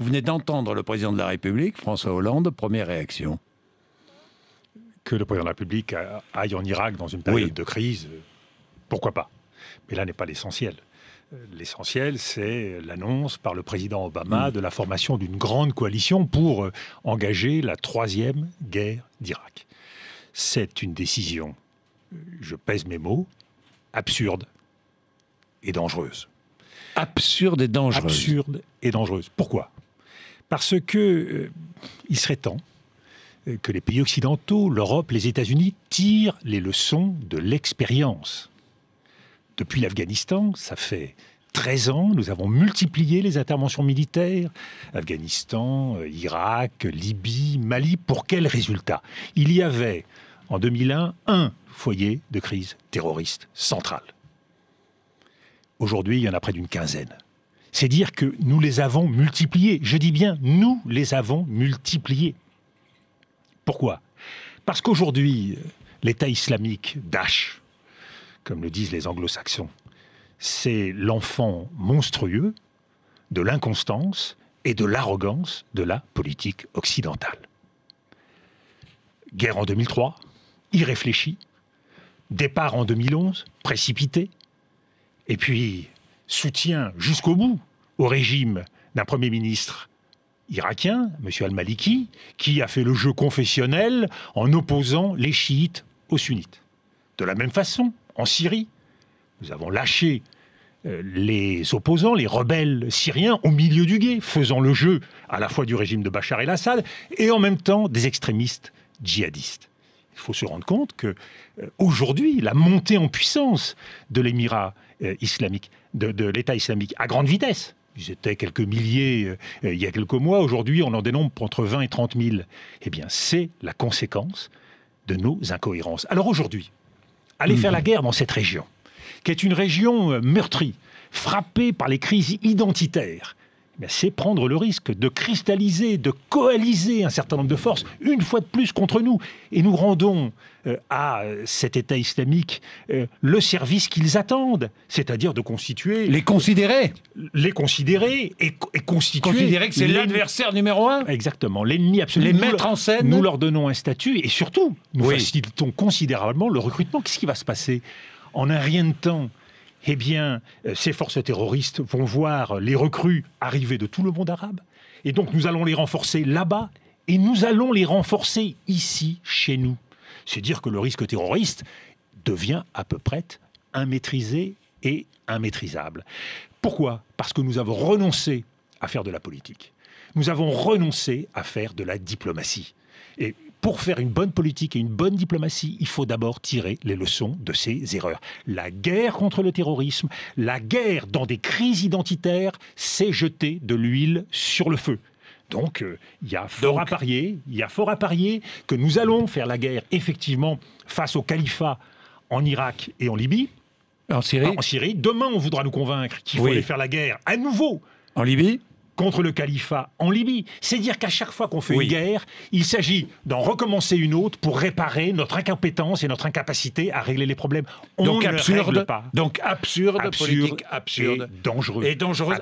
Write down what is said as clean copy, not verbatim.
Vous venez d'entendre le président de la République, François Hollande, première réaction. Que le président de la République aille en Irak dans une période de crise, pourquoi pas? Mais là n'est pas l'essentiel. L'essentiel, c'est l'annonce par le président Obama de la formation d'une grande coalition pour engager la 3e guerre d'Irak. C'est une décision, je pèse mes mots, absurde et dangereuse. Absurde et dangereuse. Absurde et dangereuse. Pourquoi? Parce que il serait temps que les pays occidentaux, l'Europe, les États-Unis tirent les leçons de l'expérience. Depuis l'Afghanistan, ça fait 13 ans, nous avons multiplié les interventions militaires. Afghanistan, Irak, Libye, Mali. Pour quel résultat? Il y avait, en 2001, un foyer de crise terroriste centrale. Aujourd'hui, il y en a près d'une quinzaine. C'est dire que nous les avons multipliés. Je dis bien, nous les avons multipliés. Pourquoi? Parce qu'aujourd'hui, l'État islamique Daesh, comme le disent les anglo-saxons, c'est l'enfant monstrueux de l'inconstance et de l'arrogance de la politique occidentale. Guerre en 2003, irréfléchie. Départ en 2011, précipité. Et puis, soutien jusqu'au bout au régime d'un Premier ministre irakien, M. al-Maliki, qui a fait le jeu confessionnel en opposant les chiites aux sunnites. De la même façon, en Syrie, nous avons lâché les opposants, les rebelles syriens au milieu du gué, faisant le jeu à la fois du régime de Bachar el-Assad et en même temps des extrémistes djihadistes. Il faut se rendre compte que aujourd'hui, la montée en puissance de l'émirat islamique, de l'État islamique à grande vitesse, ils étaient quelques milliers il y a quelques mois, aujourd'hui on en dénombre entre 20 et 30 000, eh bien c'est la conséquence de nos incohérences. Alors aujourd'hui, aller faire la guerre dans cette région, qui est une région meurtrie, frappée par les crises identitaires, c'est prendre le risque de cristalliser, de coaliser un certain nombre de forces, une fois de plus contre nous. Et nous rendons à cet État islamique le service qu'ils attendent, c'est-à-dire de constituer... Les considérer. Les considérer et constituer... Considérer que c'est l'adversaire numéro un. Exactement, l'ennemi absolu. Les mettre en scène. Nous leur donnons un statut et surtout, nous facilitons considérablement le recrutement. Qu'est-ce qui va se passer en un rien de temps? Eh bien, ces forces terroristes vont voir les recrues arriver de tout le monde arabe. Et donc, nous allons les renforcer là-bas et nous allons les renforcer ici, chez nous. C'est dire que le risque terroriste devient à peu près immaîtrisé et immaîtrisable. Pourquoi? Parce que nous avons renoncé à faire de la politique. Nous avons renoncé à faire de la diplomatie. Et pour faire une bonne politique et une bonne diplomatie, il faut d'abord tirer les leçons de ces erreurs. La guerre contre le terrorisme, la guerre dans des crises identitaires, c'est jeter de l'huile sur le feu. Donc, il y a fort à parier que nous allons faire la guerre, effectivement, face au califat en Irak et en Libye. En Syrie. En Syrie. Demain, on voudra nous convaincre qu'il faut aller faire la guerre à nouveau. En Libye. Contre le califat en Libye. C'est dire qu'à chaque fois qu'on fait une guerre, il s'agit d'en recommencer une autre pour réparer notre incompétence et notre incapacité à régler les problèmes. On donc ne absurde, règle pas. Donc absurde, politique absurde. Et dangereuse. Et dangereuse.